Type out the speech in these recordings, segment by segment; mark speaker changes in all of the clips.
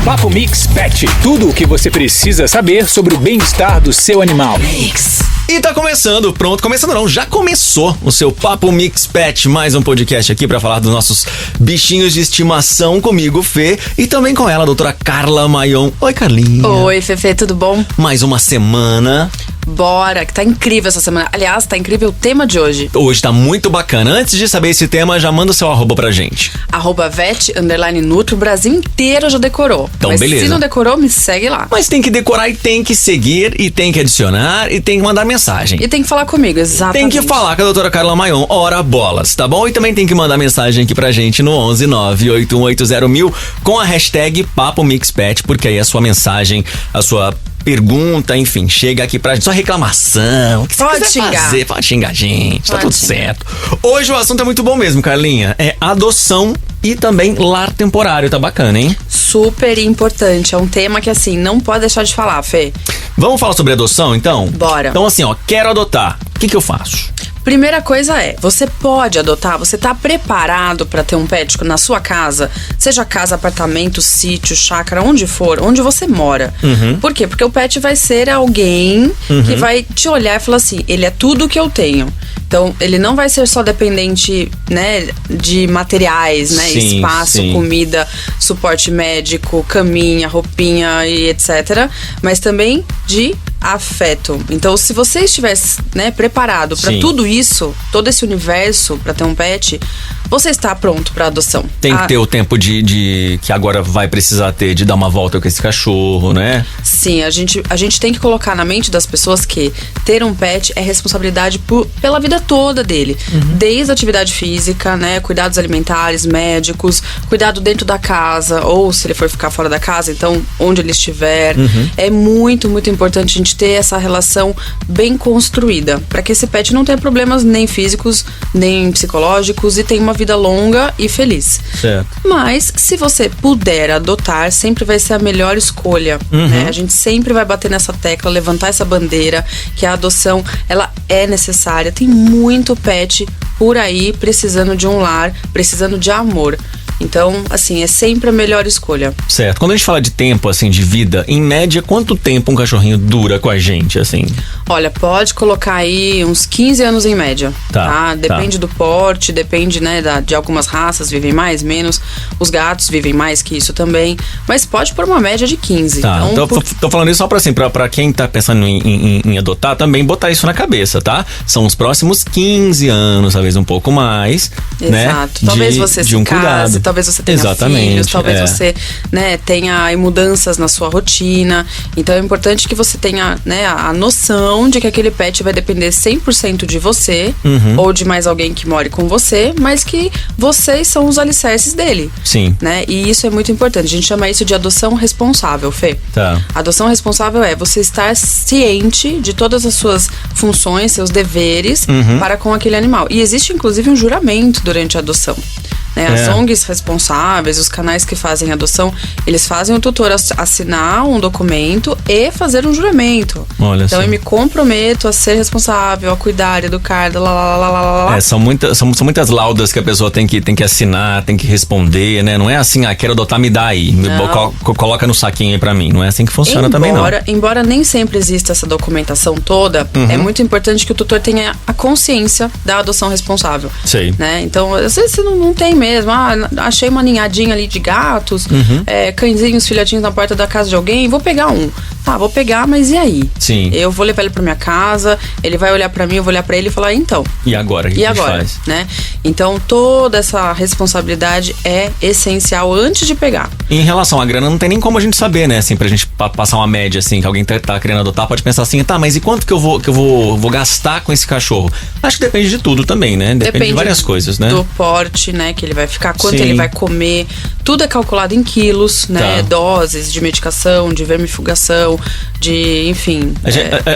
Speaker 1: Papo Mix Pet. Tudo o que você precisa saber sobre o bem-estar do seu animal.
Speaker 2: E tá começando, começando não, já começou o seu Papo Mix Pet, mais um podcast aqui pra falar dos nossos bichinhos de estimação comigo, Fê, e também com ela, a doutora Carla Mayon. Oi, Carlinha.
Speaker 3: Oi, Fefe, tudo bom?
Speaker 2: Mais uma semana.
Speaker 3: Bora, que tá incrível essa semana. Aliás, tá incrível o tema de hoje.
Speaker 2: Hoje tá muito bacana. Antes de saber esse tema, já manda o seu arroba pra gente.
Speaker 3: @vet_nutro, o Brasil inteiro já decorou.
Speaker 2: Então,
Speaker 3: mas
Speaker 2: beleza.
Speaker 3: Se não decorou, me segue lá.
Speaker 2: Mas tem que decorar e tem que seguir, e tem que adicionar, e tem que mandar mensagem.
Speaker 3: E tem que falar comigo, exatamente.
Speaker 2: Tem que falar com a doutora Carla Mayon, ora bolas, tá bom? E também tem que mandar mensagem aqui pra gente no 11 981801000 com a hashtag Papo Mix Pet, porque aí a sua mensagem, a sua pergunta, enfim, chega aqui pra gente. Sua reclamação, o que você
Speaker 3: Pode
Speaker 2: quiser
Speaker 3: xingar.
Speaker 2: fazer, pode xingar a gente, tá
Speaker 3: Pode
Speaker 2: tudo
Speaker 3: xingar.
Speaker 2: certo. Hoje o assunto é muito bom mesmo, Carlinha. É adoção e também lar temporário, tá bacana, hein?
Speaker 3: Super importante, é um tema que assim, não pode deixar de falar, Fê.
Speaker 2: Vamos falar sobre adoção, então?
Speaker 3: Bora.
Speaker 2: Então assim, ó, quero adotar, o que eu faço?
Speaker 3: Primeira coisa é, você pode adotar, você tá preparado pra ter um pet na sua casa, seja casa, apartamento, sítio, chácara, onde for, onde você mora. Por quê? Porque o pet vai ser alguém que vai te olhar e falar assim, ele é tudo que eu tenho. Então, ele não vai ser só dependente, né, de materiais, né,
Speaker 2: Sim,
Speaker 3: espaço,
Speaker 2: sim.
Speaker 3: comida, suporte médico, caminha, roupinha e etc. Mas também de afeto. Então, se você estivesse, né, preparado para
Speaker 2: Sim.
Speaker 3: tudo isso, todo esse universo para ter um pet, você está pronto para adoção.
Speaker 2: Tem que ter o tempo de que agora vai precisar ter de dar uma volta com esse cachorro, né?
Speaker 3: Sim, a gente tem que colocar na mente das pessoas que ter um pet é responsabilidade pela vida toda dele. Desde a atividade física, né, cuidados alimentares, médicos, cuidado dentro da casa, ou se ele for ficar fora da casa, então onde ele estiver. É muito, muito importante a gente ter essa relação bem construída, para que esse pet não tenha problemas nem físicos, nem psicológicos e tenha uma vida longa e feliz.
Speaker 2: Certo.
Speaker 3: Mas, se você puder adotar, sempre vai ser a melhor escolha, né? A gente sempre vai bater nessa tecla, levantar essa bandeira, que a adoção, ela é necessária. Tem muito pet por aí precisando de um lar, precisando de amor. Então, assim, é sempre a melhor escolha.
Speaker 2: Certo. Quando a gente fala de tempo, assim, de vida, em média, quanto tempo um cachorrinho dura com a gente, assim?
Speaker 3: Olha, pode colocar aí uns 15 anos em média, tá? Depende do porte, depende, né, de algumas raças, vivem mais, menos. Os gatos vivem mais que isso também. Mas pode pôr uma média de 15.
Speaker 2: Tá, então tô falando isso só pra, assim, pra quem tá pensando em adotar, também botar isso na cabeça, tá? São os próximos 15 anos, talvez um pouco mais, né?
Speaker 3: Exato. Talvez você se case, talvez você tenha filhos, talvez você, né, tenha mudanças na sua rotina. Então é importante que você tenha, né, a noção de que aquele pet vai depender 100% de você ou de mais alguém que more com você, mas que vocês são os alicerces dele.
Speaker 2: Sim.
Speaker 3: Né? E isso é muito importante. A gente chama isso de adoção responsável, Fê.
Speaker 2: Tá.
Speaker 3: Adoção responsável é você estar ciente de todas as suas funções, seus deveres para com aquele animal. E existe inclusive um juramento durante a adoção. Né? As ONGs responsáveis, os canais que fazem adoção, eles fazem o tutor assinar um documento e fazer um juramento.
Speaker 2: Olha
Speaker 3: então
Speaker 2: só.
Speaker 3: eu me comprometo a ser responsável, a cuidar, educar,
Speaker 2: São muitas laudas que a pessoa tem que assinar, tem que responder, né? Não é assim, quero adotar, me dá aí. Coloca no saquinho aí pra mim. Não é assim que funciona também, não.
Speaker 3: Embora nem sempre exista essa documentação toda, é muito importante que o tutor tenha a consciência da adoção responsável.
Speaker 2: Sei.
Speaker 3: Né? Então, às vezes você não tem mesmo. Achei uma ninhadinha ali de gatos, cãezinhos, filhotinhos na porta da casa de alguém, vou pegar um. Tá, vou pegar, mas e aí?
Speaker 2: Sim.
Speaker 3: Eu vou levar ele pra minha casa, ele vai olhar pra mim, eu vou olhar pra ele e falar, então.
Speaker 2: E agora? O que a gente faz?
Speaker 3: Né? Então, toda essa responsabilidade é essencial antes de pegar.
Speaker 2: Em relação à grana, não tem nem como a gente saber, né? Assim, pra gente passar uma média, assim, que alguém tá querendo adotar, pode pensar assim, tá, mas e quanto que eu vou gastar com esse cachorro? Acho que depende de tudo também, né? Depende de várias coisas, né?
Speaker 3: Do porte, né, que ele vai ficar, quanto
Speaker 2: Sim.
Speaker 3: ele vai comer. Tudo é calculado em quilos, né?
Speaker 2: Tá.
Speaker 3: Doses de medicação, de vermifugação. alimentação, de, enfim...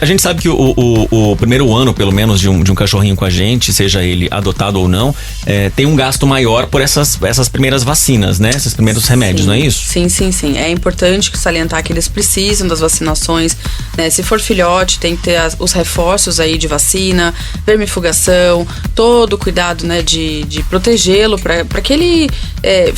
Speaker 2: A gente sabe que o primeiro ano, pelo menos, de um cachorrinho com a gente, seja ele adotado ou não, tem um gasto maior por essas primeiras vacinas, né? Esses primeiros remédios, não é isso?
Speaker 3: Sim. É importante salientar que eles precisam das vacinações, né? Se for filhote, tem que ter os reforços aí de vacina, vermifugação, todo o cuidado, né, de protegê-lo para que ele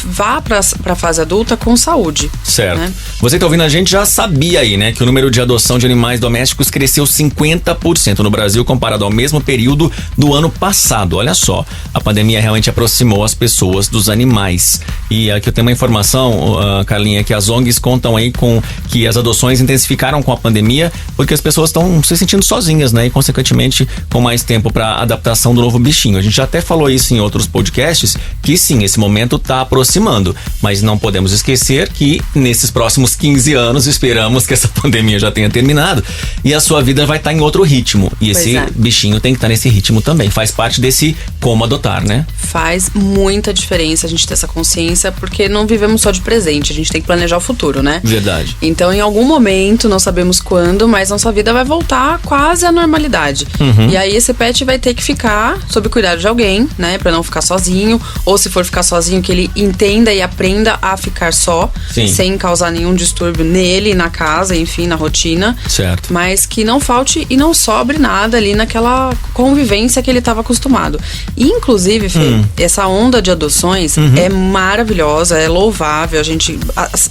Speaker 3: vá para a fase adulta com saúde.
Speaker 2: Certo.
Speaker 3: Né?
Speaker 2: Você que tá ouvindo a gente já sabia aí, né, que o número de adoção de animais domésticos cresceu 50% no Brasil comparado ao mesmo período do ano passado. Olha só, a pandemia realmente aproximou as pessoas dos animais. E aqui eu tenho uma informação, Carlinha, que as ONGs contam aí com que as adoções intensificaram com a pandemia porque as pessoas estão se sentindo sozinhas, né, e consequentemente com mais tempo para adaptação do novo bichinho. A gente já até falou isso em outros podcasts, que sim, esse momento está aproximando, mas não podemos esquecer que nesses próximos 15 anos esperamos que essa pandemia já tenha terminado e a sua vida vai estar em outro ritmo, e esse bichinho tem que estar nesse ritmo também, faz parte desse como adotar, né?
Speaker 3: Faz muita diferença a gente ter essa consciência, porque não vivemos só de presente, a gente tem que planejar o futuro, né?
Speaker 2: Verdade.
Speaker 3: Então, em algum momento, não sabemos quando, mas nossa vida vai voltar quase à normalidade. E aí esse pet vai ter que ficar sob cuidado de alguém, né, pra não ficar sozinho, ou se for ficar sozinho, que ele entenda e aprenda a ficar só, sem causar nenhum distúrbio nele, na casa, enfim, na rotina.
Speaker 2: Certo.
Speaker 3: Mas que não falte e não sobre nada ali naquela convivência que ele estava acostumado. E, inclusive, Fê, essa onda de adoções é maravilhosa, é louvável, a gente,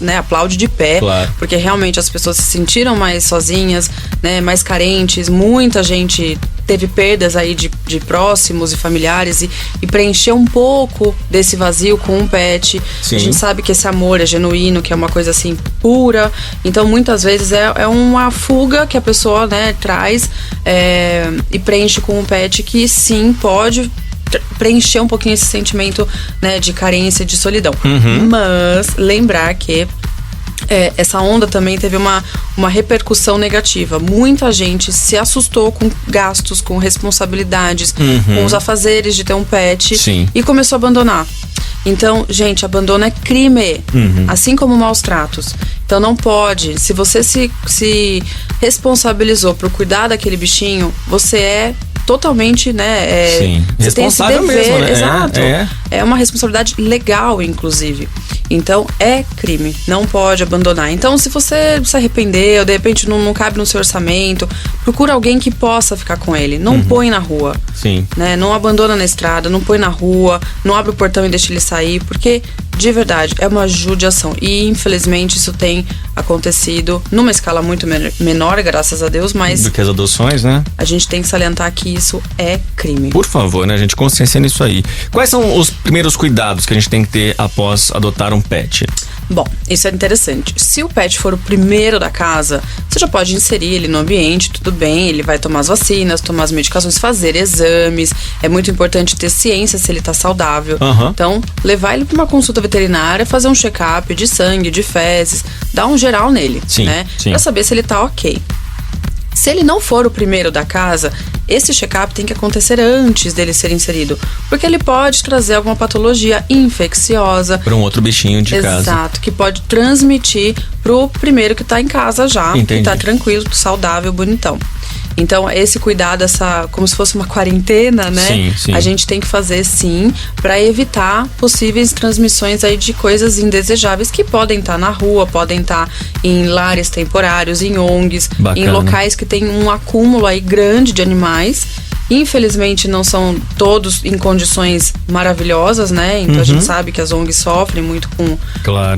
Speaker 3: né, aplaude de pé, porque realmente as pessoas se sentiram mais sozinhas, né, mais carentes, muita gente teve perdas aí de próximos e familiares e preencher um pouco desse vazio com um pet.
Speaker 2: Sim.
Speaker 3: A gente sabe que esse amor é genuíno, que é uma coisa assim pura, então muitas vezes é uma fuga que a pessoa, né, traz e preenche com um pet que sim pode preencher um pouquinho esse sentimento, né, de carência, de solidão. Mas lembrar que essa onda também teve uma repercussão negativa. Muita gente se assustou com gastos, com responsabilidades, com os afazeres de ter um pet e começou a abandonar. Então, gente, abandono é crime, assim como maus tratos. Então não pode. Se você se responsabilizou por cuidar daquele bichinho, você é totalmente, né? Você tem esse dever,
Speaker 2: mesmo, né?
Speaker 3: Exato. É uma responsabilidade legal, inclusive. Então é crime, não pode abandonar. Então, se você se arrependeu, de repente não cabe no seu orçamento, procura alguém que possa ficar com ele. Não põe na rua. Né? Não abandona na estrada, não põe na rua, não abre o portão e deixa ele sair, porque de verdade é uma judiação. E infelizmente isso tem acontecido numa escala muito menor, graças a Deus, mas
Speaker 2: do que as adoções, né?
Speaker 3: A gente tem que salientar que isso é crime.
Speaker 2: Por favor, né, gente? Consciência nisso aí. Quais são os primeiros cuidados que a gente tem que ter após adotar um pet?
Speaker 3: Bom, isso é interessante. Se o pet for o primeiro da casa, você já pode inserir ele no ambiente, tudo bem, ele vai tomar as vacinas, tomar as medicações, fazer exames. É muito importante ter ciência se ele tá saudável. Então, levar ele para uma consulta veterinária, fazer um check-up de sangue, de fezes, dar um geral nele, né? Pra saber se ele tá ok. Se ele não for o primeiro da casa, esse check-up tem que acontecer antes dele ser inserido, porque ele pode trazer alguma patologia infecciosa
Speaker 2: para um outro bichinho de casa.
Speaker 3: Exato, que pode transmitir pro primeiro que tá em casa já, que tá tranquilo, saudável, bonitão. Então, esse cuidado, como se fosse uma quarentena, né?
Speaker 2: Sim.
Speaker 3: A gente tem que fazer sim, para evitar possíveis transmissões aí de coisas indesejáveis que podem estar na rua, podem estar em lares temporários, em ONGs, em locais que tem um acúmulo aí grande de animais. Infelizmente não são todos em condições maravilhosas, né? Então a gente sabe que as ONGs sofrem muito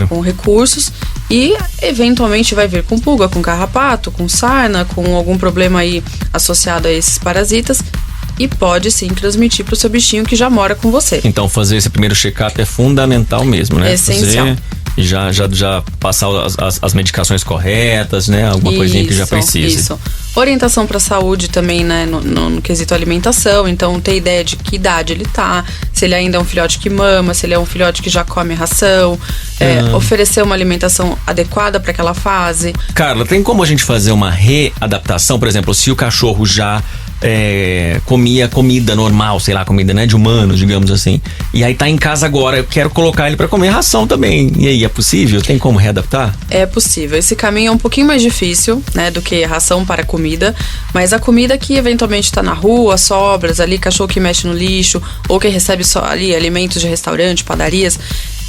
Speaker 3: com recursos e eventualmente vai vir com pulga, com carrapato, com sarna, com algum problema aí associado a esses parasitas. E pode sim transmitir pro seu bichinho que já mora com você.
Speaker 2: Então fazer esse primeiro check-up é fundamental mesmo, né?
Speaker 3: É essencial.
Speaker 2: E já passar as medicações corretas, né? Alguma coisinha que já precise.
Speaker 3: Isso. Orientação para saúde também, né? No quesito alimentação. Então, ter ideia de que idade ele tá, se ele ainda é um filhote que mama, se ele é um filhote que já come ração, oferecer uma alimentação adequada para aquela fase.
Speaker 2: Carla, tem como a gente fazer uma readaptação? Por exemplo, se o cachorro já comia comida normal, sei lá, comida, né, de humanos, digamos assim. E aí tá em casa agora, eu quero colocar ele pra comer ração também. E aí, é possível? Tem como readaptar?
Speaker 3: É possível. Esse caminho é um pouquinho mais difícil, né, do que ração para comida, mas a comida que eventualmente tá na rua, sobras ali, cachorro que mexe no lixo, ou que recebe só ali alimentos de restaurante, padarias,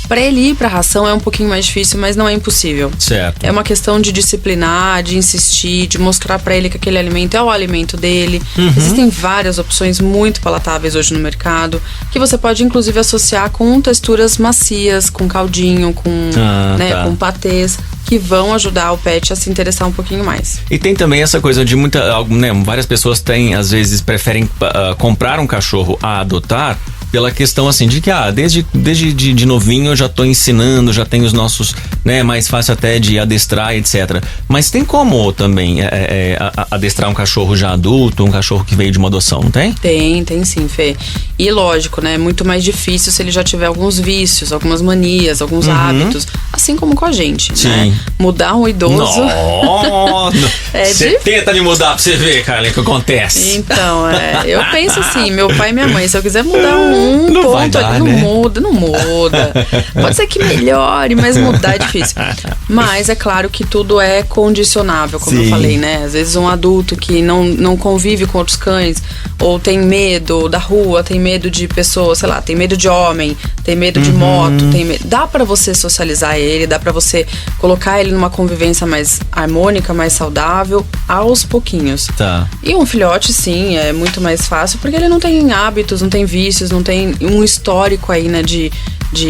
Speaker 3: para ele ir para ração é um pouquinho mais difícil, mas não é impossível.
Speaker 2: Certo.
Speaker 3: É uma questão de disciplinar, de insistir, de mostrar para ele que aquele alimento é o alimento dele. Existem várias opções muito palatáveis hoje no mercado, que você pode inclusive associar com texturas macias, com caldinho, com, com patês, que vão ajudar o pet a se interessar um pouquinho mais.
Speaker 2: E tem também essa coisa de várias pessoas às vezes preferem comprar um cachorro a adotar, pela questão assim de que desde de novinho eu já tô ensinando, já tenho os nossos, né, mais fácil até de adestrar, etc. Mas tem como também adestrar um cachorro já adulto, um cachorro que veio de uma adoção, não tem?
Speaker 3: Tem sim, Fê. E lógico, né, é muito mais difícil se ele já tiver alguns vícios, algumas manias, alguns hábitos, assim como com a gente,
Speaker 2: sim,
Speaker 3: né? Mudar um idoso...
Speaker 2: Você tenta me mudar pra você ver, cara, o que acontece.
Speaker 3: Então, eu penso assim, meu pai e minha mãe, se eu quiser mudar
Speaker 2: não
Speaker 3: ponto
Speaker 2: vai dar,
Speaker 3: ali,
Speaker 2: né?
Speaker 3: não muda. Pode ser que melhore, mas mudar é difícil. Mas é claro que tudo é condicionável, como eu falei, né? Às vezes um adulto que não convive com outros cães, ou tem medo da rua, tem medo de pessoas, sei lá, tem medo de homem, tem medo de moto, dá pra você socializar ele, dá pra você colocar ele numa convivência mais harmônica, mais saudável, aos pouquinhos.
Speaker 2: Tá.
Speaker 3: E um filhote, sim, é muito mais fácil, porque ele não tem hábitos, não tem vícios, não tem um histórico aí, né, de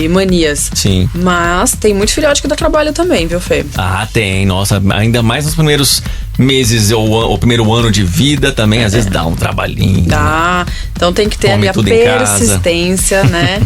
Speaker 3: manias.
Speaker 2: Sim.
Speaker 3: Mas tem muito filhote que dá trabalho também, viu, Fê?
Speaker 2: Tem. Nossa, ainda mais nos primeiros meses ou o primeiro ano de vida também, às vezes dá um trabalhinho.
Speaker 3: Dá. Então tem que ter ali a persistência, né?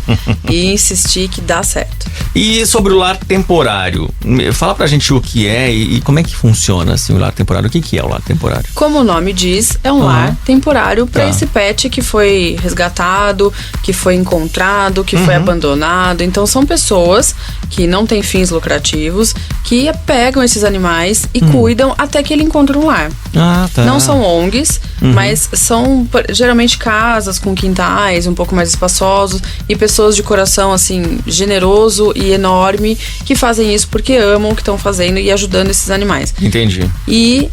Speaker 3: E insistir que dá certo.
Speaker 2: E sobre o lar temporário, fala pra gente o que é e como é que funciona assim, o lar temporário. O que é o lar temporário?
Speaker 3: Como o nome diz, é um lar temporário para esse pet que foi resgatado, que foi encontrado, que foi abandonado. Então são pessoas que não têm fins lucrativos, que pegam esses animais e cuidam até que ele encontre um lar.
Speaker 2: Tá.
Speaker 3: Não são ONGs, mas são geralmente casas com quintais um pouco mais espaçosos e pessoas de coração assim generoso e enorme que fazem isso porque amam o que estão fazendo e ajudando esses animais.
Speaker 2: Entendi.
Speaker 3: E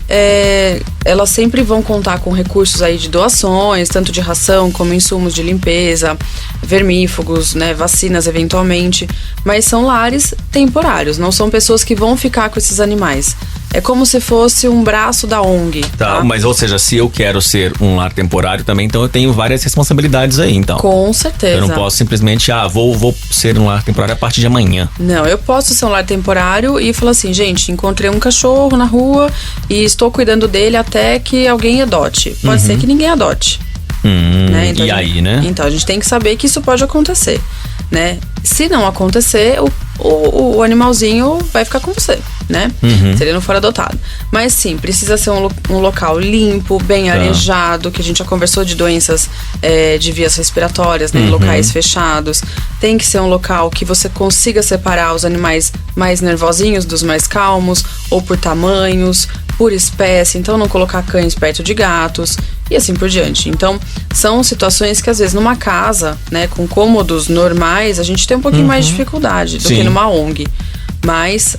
Speaker 3: elas sempre vão contar com recursos aí de doações, tanto de ração como insumos de limpeza, vermífugos, né, vacinas eventualmente, mas são lares temporários, não são pessoas que vão ficar com esses animais. É como se fosse um braço da ONG.
Speaker 2: Tá, mas ou seja, se eu quero ser um lar temporário também, então eu tenho várias responsabilidades aí, então.
Speaker 3: Com certeza.
Speaker 2: Eu não posso simplesmente, vou ser um lar temporário a partir de amanhã.
Speaker 3: Não, eu posso ser um lar temporário e falar assim, gente, encontrei um cachorro na rua e estou cuidando dele até que alguém adote. Pode ser que ninguém adote. Né? Então, né? Então a gente tem que saber que isso pode acontecer, né? Se não acontecer, o animalzinho vai ficar com você, né? Se ele não for adotado. Mas sim, precisa ser um local limpo, bem arejado, que a gente já conversou de doenças de vias respiratórias, né? Locais fechados. Tem que ser um local que você consiga separar os animais mais nervosinhos dos mais calmos, ou por tamanhos, por espécie. Então não colocar cães perto de gatos e assim por diante. Então são situações que às vezes numa casa, né, com cômodos normais, a gente tem um pouquinho mais de dificuldade do que numa ONG. Mas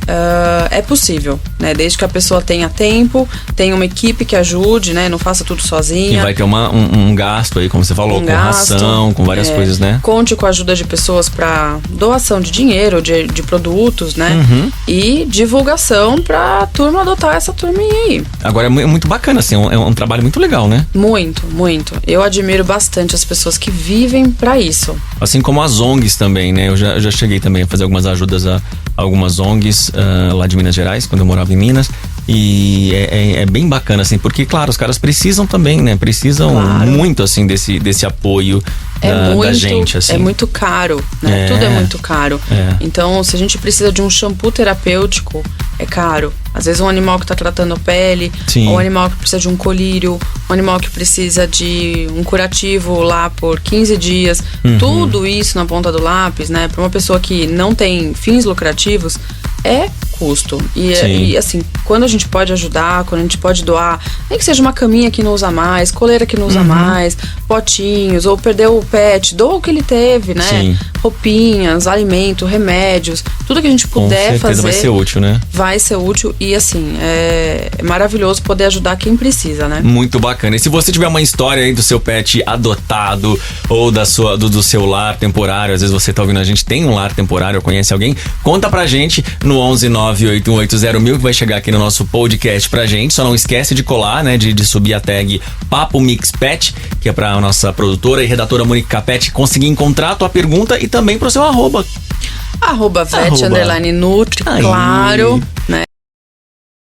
Speaker 3: é possível, né? Desde que a pessoa tenha tempo, tenha uma equipe que ajude, né? Não faça tudo sozinha.
Speaker 2: E vai ter um gasto aí, como você falou, com ração, com várias coisas, né?
Speaker 3: Conte com a ajuda de pessoas para doação de dinheiro, de produtos, né? E divulgação pra turma adotar essa turminha aí.
Speaker 2: Agora é muito bacana, assim, é um trabalho muito legal, né?
Speaker 3: Muito, muito. Eu admiro bastante as pessoas que vivem pra isso.
Speaker 2: Assim como as ONGs também, né? Eu já cheguei também a fazer algumas ajudas a algumas ONGs lá de Minas Gerais, quando eu morava em Minas, e é bem bacana, assim, porque, claro, os caras precisam também, né? Precisam muito, assim, desse apoio da gente, assim.
Speaker 3: É muito caro, né? Tudo é muito caro. Então, se a gente precisa de um shampoo terapêutico, é caro. Às vezes um animal que está tratando a pele, ou um animal que precisa de um colírio, um animal que precisa de um curativo lá por 15 dias. Tudo isso na ponta do lápis, né? Para uma pessoa que não tem fins lucrativos, é custo. E assim, quando a gente pode ajudar, quando a gente pode doar, nem que seja uma caminha que não usa mais, coleira que não usa mais, potinhos, ou perdeu o pet, doa o que ele teve, né?
Speaker 2: Sim.
Speaker 3: Roupinhas, alimento, remédios, tudo que a gente puder fazer.
Speaker 2: vai ser útil, né?
Speaker 3: Vai ser útil e assim, é maravilhoso poder ajudar quem precisa, né?
Speaker 2: Muito bacana. E se você tiver uma história aí do seu pet adotado ou do seu lar temporário, às vezes você tá ouvindo a gente, tem um lar temporário ou conhece alguém, conta pra gente no 11981801000 que vai chegar aqui no nosso podcast pra gente. Só não esquece de colar, né, de subir a tag Papo Mix Pet, que é pra nossa produtora e redatora Monique Capete conseguir encontrar a tua pergunta e também pro seu @.
Speaker 3: @vet_nutri, claro, né?